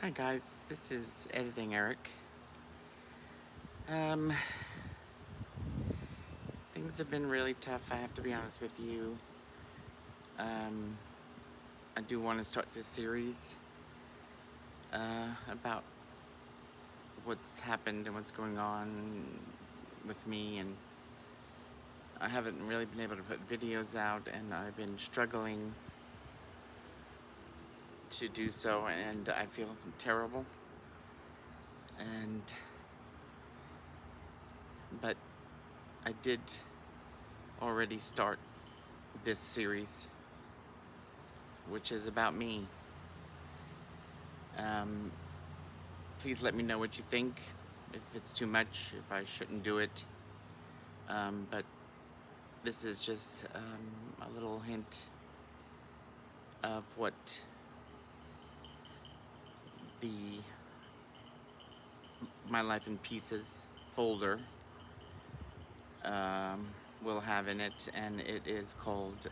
Hi guys, this is Editing Eric. Things have been really tough, I have to be honest with you. I do want to start this series about what's happened and what's going on with me, and I haven't really been able to put videos out, and I've been struggling to do so, and I feel terrible. But I did already start this series, which is about me. Please let me know what you think, if it's too much, if I shouldn't do it. But this is just a little hint of what the My Life in Pieces folder will have in it, and it is called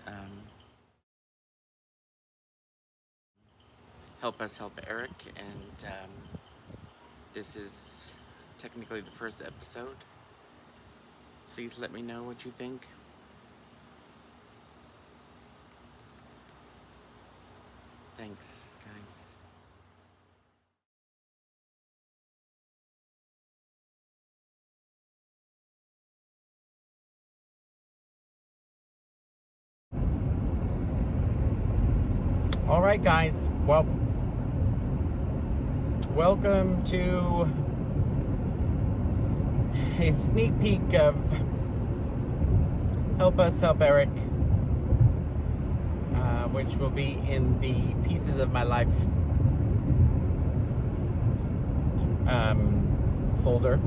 Help Us Help Eric, and this is technically the first episode. Please let me know what you think. Thanks, guys. All right, guys. Well, welcome to a sneak peek of Help Us Help Eric, which will be in the Pieces of My Life folder.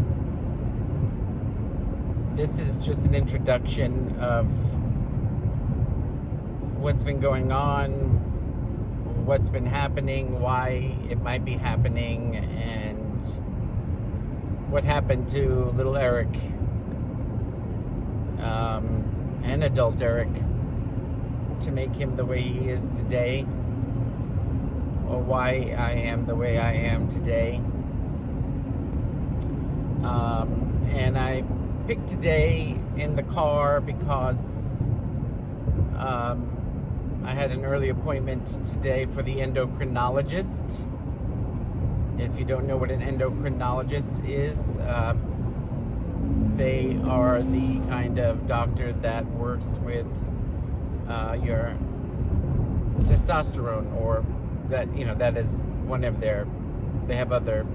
This is just an introduction of what's been going on, what's been happening, why it might be happening, and what happened to little Eric and adult Eric to make him the way he is today, or why I am the way I am today. And I picked today in the car because I had an early appointment today for the endocrinologist. If you don't know what an endocrinologist is, they are the kind of doctor that works with your testosterone, or that is one of they have other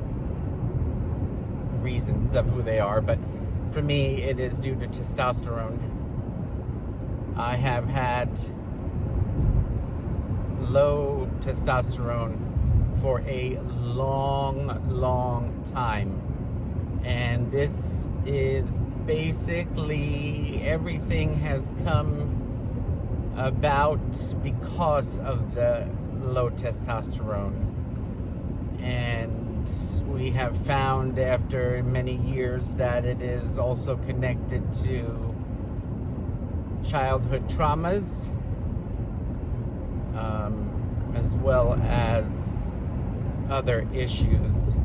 reasons of who they are, but for me it is due to testosterone. I have had low testosterone for a long time, and this is basically everything has come about because of the low testosterone. And we have found after many years that it is also connected to childhood traumas, as well as other issues.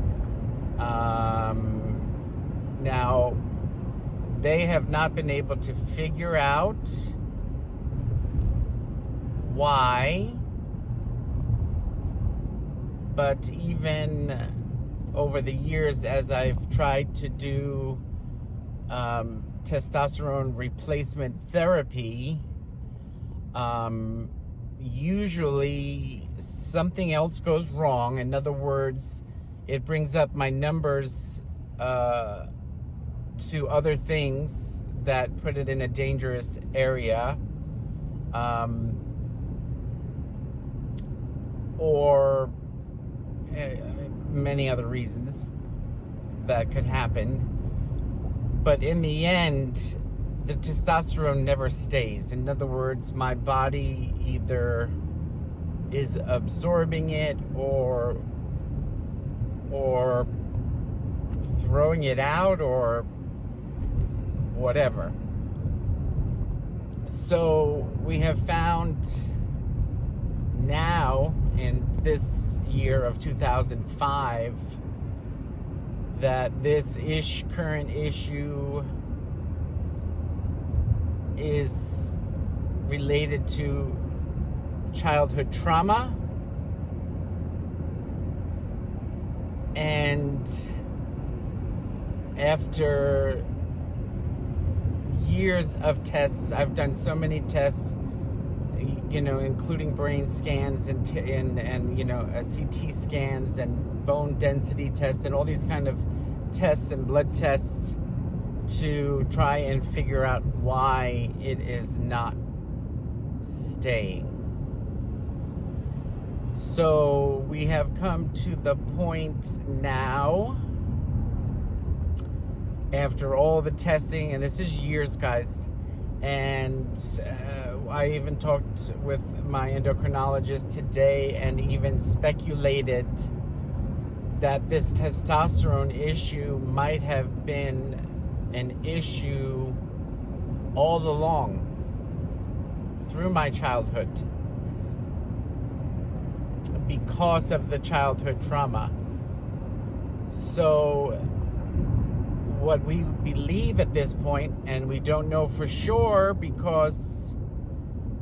Now, they have not been able to figure out why, but even over the years, as I've tried to do testosterone replacement therapy, usually something else goes wrong. In other words, it brings up my numbers to other things that put it in a dangerous area, or many other reasons that could happen. But in the end, the testosterone never stays. In other words, my body either is absorbing it or throwing it out or whatever. So we have found now, in this year of 2005, that this current issue is related to childhood trauma, and after years of tests, I've done so many tests, including brain scans and CT scans and bone density tests and all these kind of tests and blood tests to try and figure out why it is not staying. So we have come to the point now, after all the testing, and this is years, guys, and I even talked with my endocrinologist today and even speculated that this testosterone issue might have been an issue all along through my childhood because of the childhood trauma. So what we believe at this point, and we don't know for sure because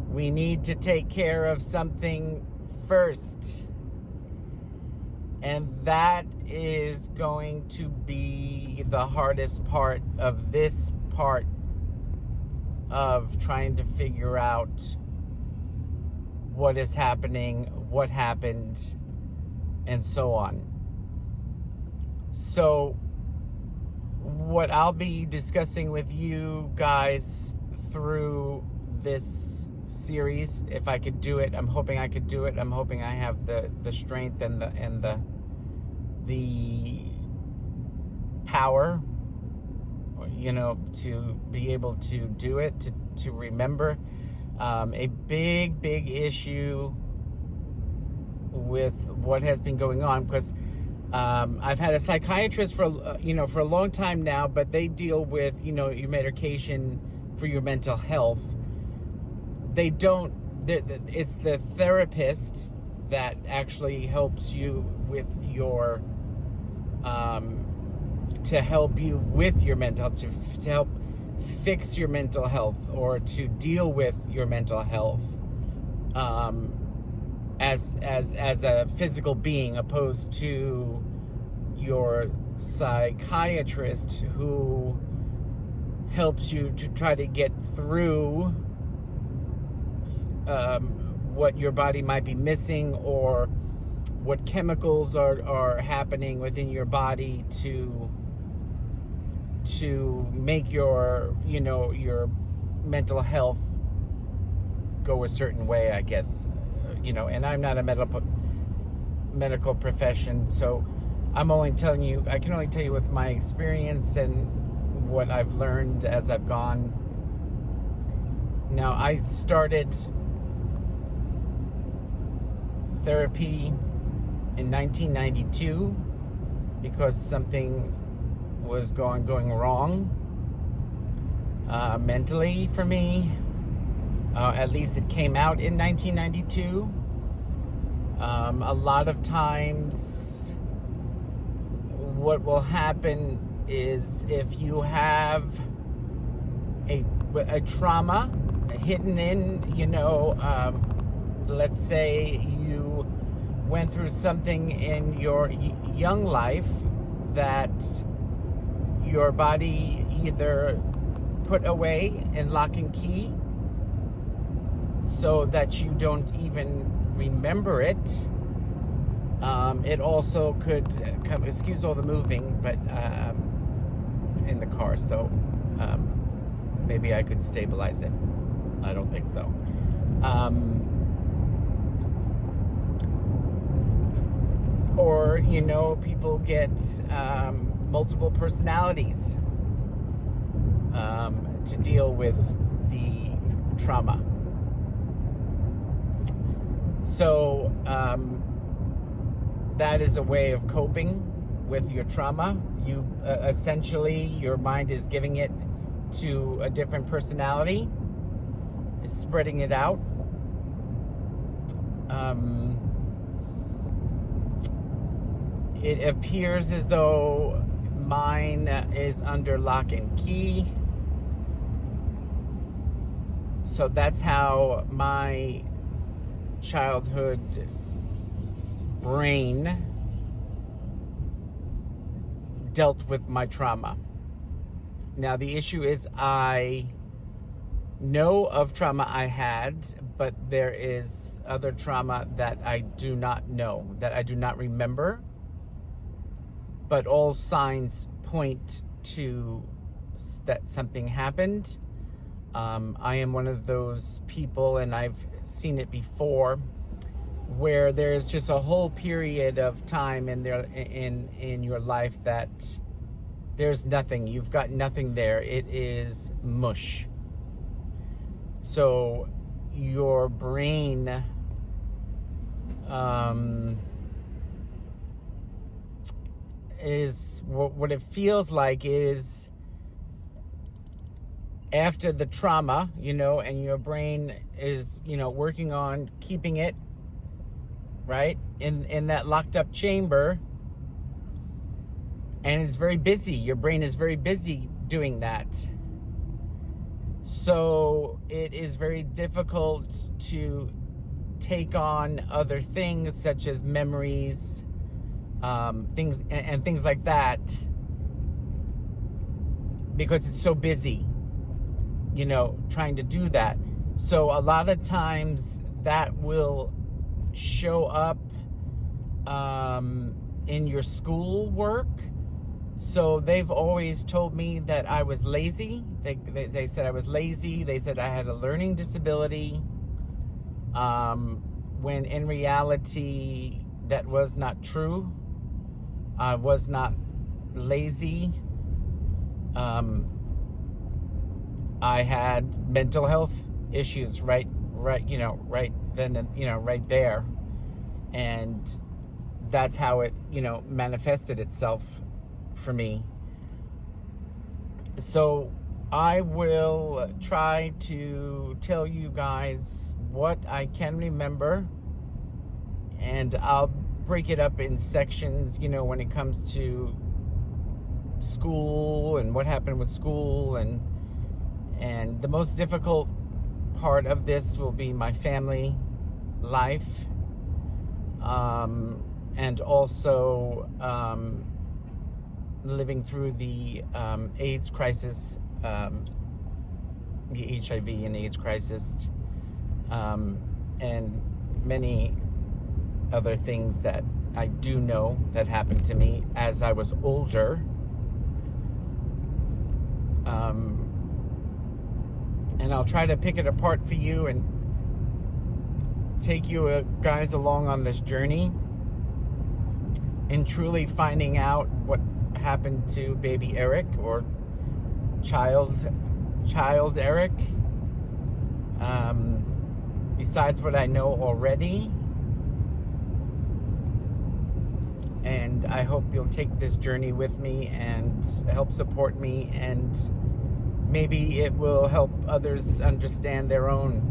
we need to take care of something first, and that is going to be the hardest part of this part of trying to figure out what is happening, what happened, and so on. So what I'll be discussing with you guys through this series, if I could do it, I'm hoping I could do it. I'm hoping I have the strength and the power, to be able to do it, to remember. A big issue with what has been going on, because I've had a psychiatrist for a long time now, but they deal with, your medication for your mental health. They don't, it's the therapist that actually helps you with your, to help you with your mental health, to help fix your mental health or to deal with your mental health, as a physical being, opposed to your psychiatrist who helps you to try to get through what your body might be missing, or what chemicals are happening within your body to make your your mental health go a certain way, I guess. And I'm not a medical profession, so I can only tell you with my experience and what I've learned as I've gone. Now, I started therapy in 1992 because something was going wrong mentally for me. At least it came out in 1992. A lot of times what will happen is, if you have a trauma hidden in, let's say you went through something in your young life that your body either put away in lock and key so that you don't even remember it. It also could come, excuse all the moving, but in the car, so maybe I could stabilize it. I don't think so. Or, people get multiple personalities to deal with the trauma. So that is a way of coping with your trauma. You essentially, your mind is giving it to a different personality, is spreading it out. It appears as though mine is under lock and key. So that's how my childhood brain dealt with my trauma. Now, the issue is I know of trauma I had, but there is other trauma that I do not know, that I do not remember. But all signs point to that something happened. I am one of those people, and I've seen it before, where there's just a whole period of time in your life that there's nothing. You've got nothing there. It is mush. So your brain is what it feels like is after the trauma, and your brain is, working on keeping it right in that locked up chamber, and it's very busy. Your brain is very busy doing that. So it is very difficult to take on other things such as memories, things like that, because it's so busy, trying to do that. So a lot of times that will show up in your school work. So they've always told me that I was lazy. They said I was lazy. They said I had a learning disability, when in reality that was not true. I was not lazy. I had mental health issues right then, right there. And that's how it, manifested itself for me. So I will try to tell you guys what I can remember, and I'll break it up in sections, when it comes to school and what happened with school, and the most difficult part of this will be my family life, and also living through the AIDS crisis, the HIV and AIDS crisis, and many other things that I do know that happened to me as I was older. And I'll try to pick it apart for you and take you guys along on this journey in truly finding out what happened to baby Eric, or child Eric, besides what I know already. And I hope you'll take this journey with me and help support me, and maybe it will help others understand their own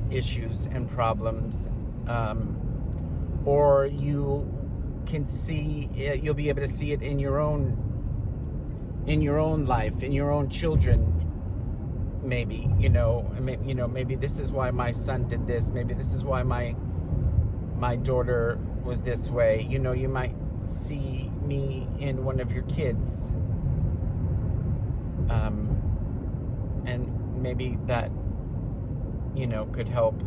issues and problems, or you'll be able to see it in your own life, in your own children. Maybe maybe this is why my son did this. Maybe this is why my daughter was this way. You might see me in one of your kids, and maybe that could help.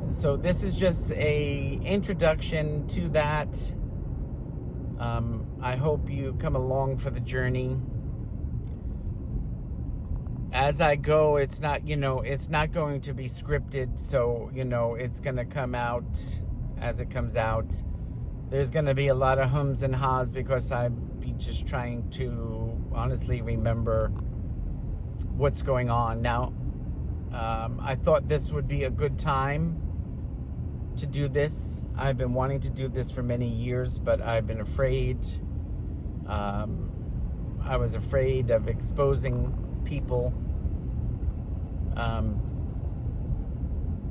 So this is just a introduction to that. I hope you come along for the journey. As I go, it's not going to be scripted, so it's going to come out as it comes out. There's going to be a lot of hums and haws because I'm just trying to honestly remember what's going on now. I thought this would be a good time to do this. I've been wanting to do this for many years, but I've been afraid. I was afraid of exposing people.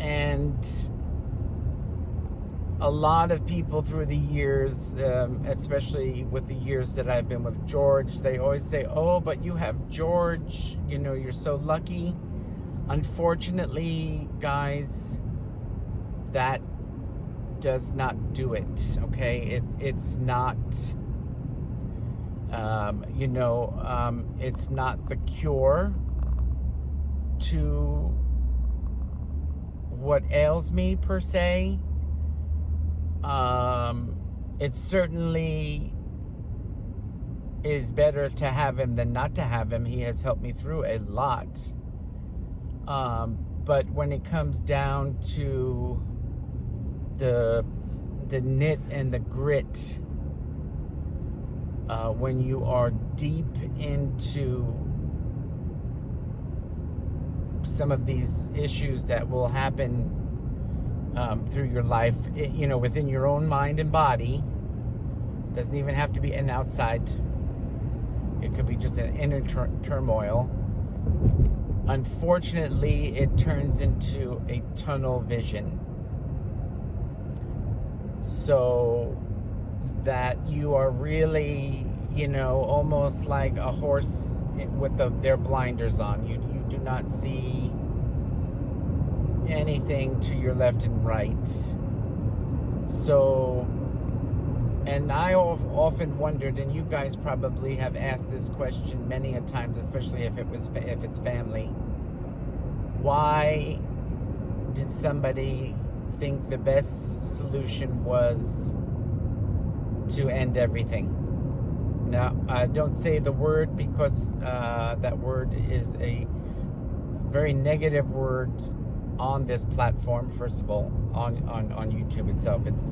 And a lot of people through the years, especially with the years that I've been with George, they always say, oh, but you have George, you know, you're so lucky. Unfortunately, guys, that does not do it, okay? It's not, it's not the cure to what ails me, per se. It certainly is better to have him than not to have him. He has helped me through a lot. But when it comes down to the knit and the grit, when you are deep into some of these issues that will happen through your life, within your own mind and body, doesn't even have to be an outside, it could be just an inner turmoil. Unfortunately, it turns into a tunnel vision, so that you are really, almost like a horse with their blinders on. You do not see anything to your left and right. So, and I often wondered, and you guys probably have asked this question many a times, especially if it's family. Why did somebody think the best solution was to end everything? Now, I don't say the word because that word is a very negative word on this platform. First of all, on YouTube itself, it's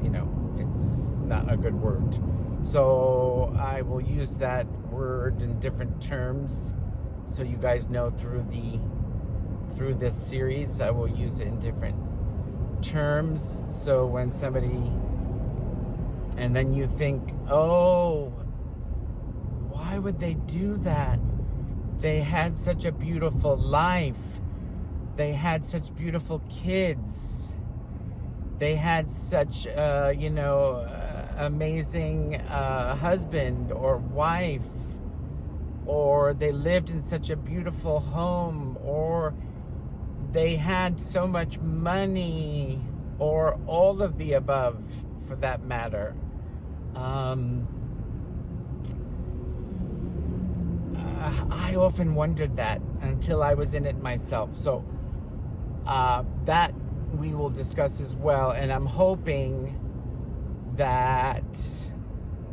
not a good word. So I will use that word in different terms, so you guys know through this series I will use it in different terms. So when somebody, and then you think, oh, why would they do that? They had such a beautiful life. They had such beautiful kids. They had such, amazing husband or wife, or they lived in such a beautiful home, or they had so much money, or all of the above, for that matter. I often wondered that until I was in it myself. So that we will discuss as well. And I'm hoping that,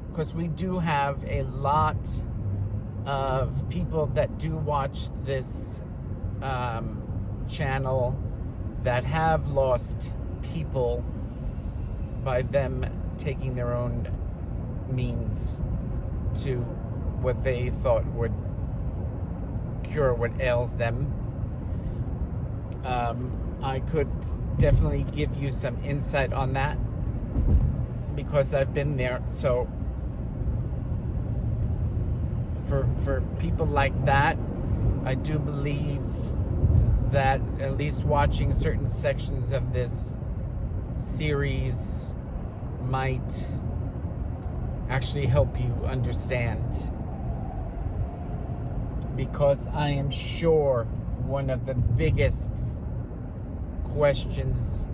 because we do have a lot of people that do watch this channel that have lost people by them taking their own means to what they thought would cure what ails them. I could definitely give you some insight on that because I've been there. So for people like that, I do believe that at least watching certain sections of this series might actually help you understand, because I am sure one of the biggest questions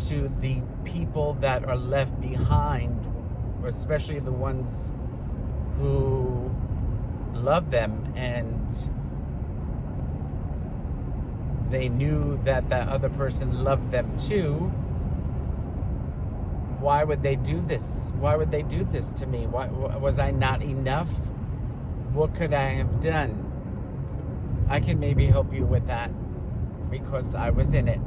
to the people that are left behind, especially the ones who love them and they knew that that other person loved them too, why would they do this? Why would they do this to me? Why was I not enough? What could I have done? I can maybe help you with that because I was in it.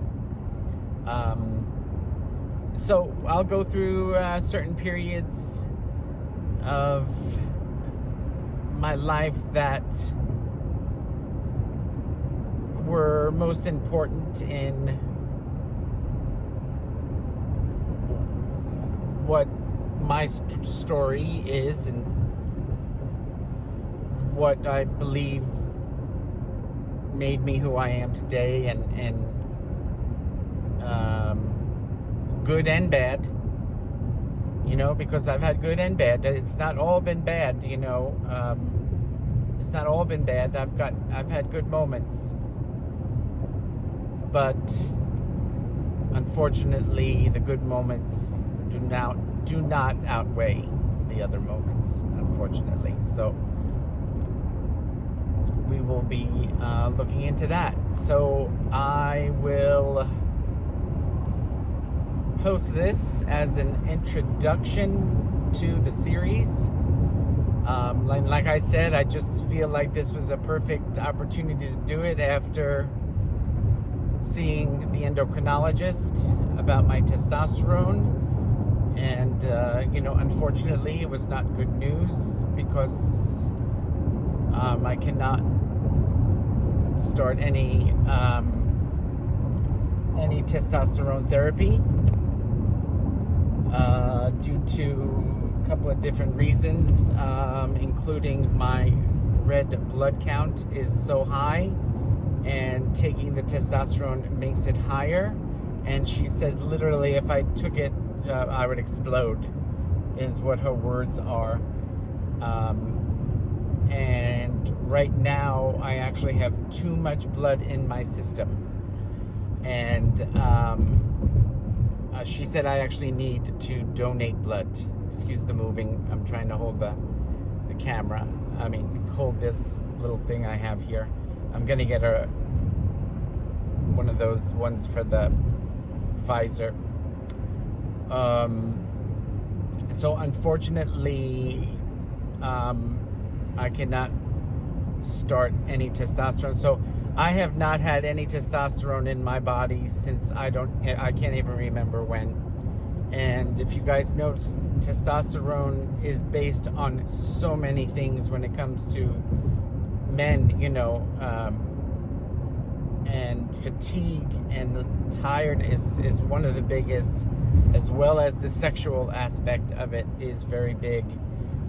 So I'll go through certain periods of my life that were most important in what my story is and what I believe made me who I am today, and good and bad, you know, because I've had good and bad. It's not all been bad, you know. It's not all been bad. I've had good moments, but unfortunately, the good moments do not outweigh the other moments, unfortunately. So we will be looking into that. So I will post this as an introduction to the series. Like I said, I just feel like this was a perfect opportunity to do it after seeing the endocrinologist about my testosterone. And, you know, unfortunately, it was not good news because I cannot start any testosterone therapy due to a couple of different reasons, including my red blood count is so high, and taking the testosterone makes it higher. And she says literally if I took it, I would explode, is what her words are. And right now I actually have too much blood in my system. And she said I actually need to donate blood. Excuse the moving. I'm trying to hold the camera. Hold this little thing I have here. I'm going to get one of those ones for the visor. So unfortunately, I cannot start any testosterone. So I have not had any testosterone in my body since I can't even remember when. And if you guys know, testosterone is based on so many things when it comes to men, you know, and fatigue and tiredness is one of the biggest, as well as the sexual aspect of it is very big.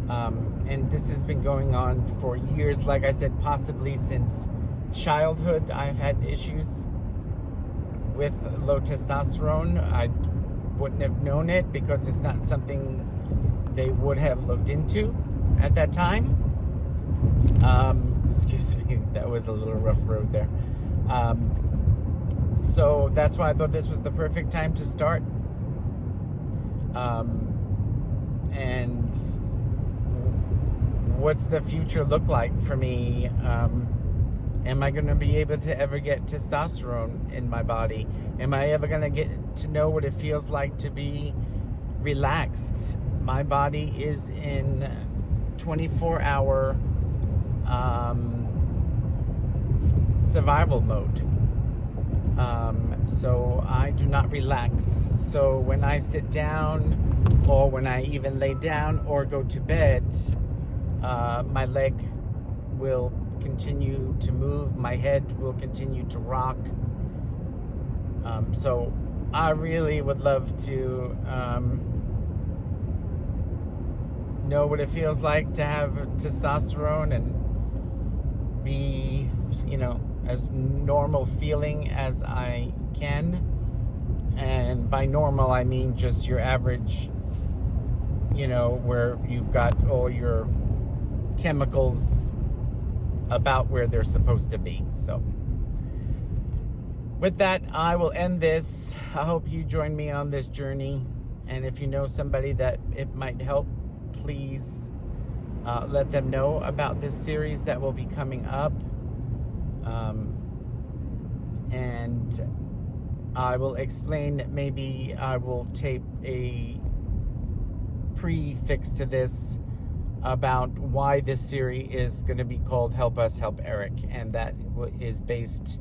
And this has been going on for years. Like I said, possibly since childhood, I've had issues with low testosterone. I wouldn't have known it because it's not something they would have looked into at that time. Excuse me, that was a little rough road there. So that's why I thought this was the perfect time to start. And what's the future look like for me? Am I going to be able to ever get testosterone in my body? Am I ever going to get to know what it feels like to be relaxed? My body is in 24-hour survival mode. So I do not relax. So when I sit down, or when I even lay down or go to bed, my leg will continue to move, my head will continue to rock. So I really would love to know what it feels like to have testosterone and be, you know, as normal feeling as I can. And by normal, I mean just your average, you know, where you've got all your chemicals about where they're supposed to be. So with that, I will end this. I hope you join me on this journey. And if you know somebody that it might help, please let them know about this series that will be coming up. And I will explain, maybe I will tape a prefix to this about why this series is going to be called Help Us, Help Eric. And that is based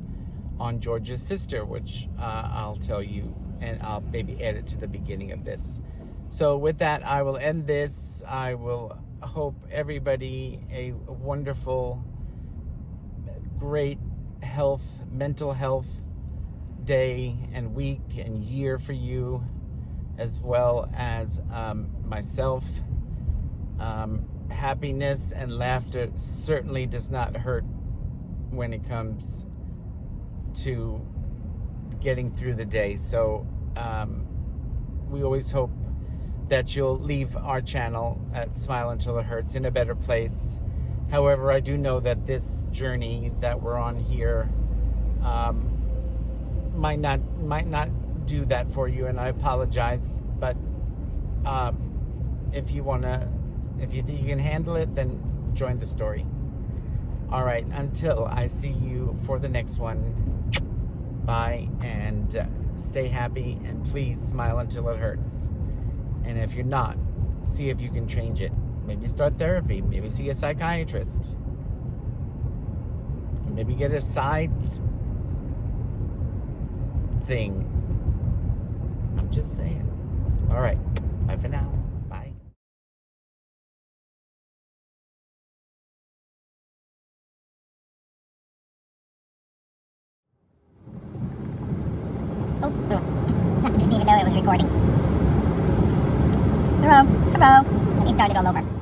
on George's sister, which I'll tell you, and I'll maybe add it to the beginning of this. So with that, I will end this. I will hope everybody a wonderful, great health, mental health day and week and year for you, as well as myself. Happiness and laughter certainly does not hurt when it comes to getting through the day. So we always hope that you'll leave our channel at Smile Until It Hurts in a better place. However, I do know that this journey that we're on here might not do that for you, and I apologize. But if you think you can handle it, then join the story. All right, until I see you for the next one, bye, and stay happy, and please smile until it hurts. And if you're not, see if you can change it. Maybe start therapy, maybe see a psychiatrist, maybe get a side thing. I'm just saying. All right, bye for now. Bye. Oh, didn't even know it was recording. Hello, hello. Let me start it all over.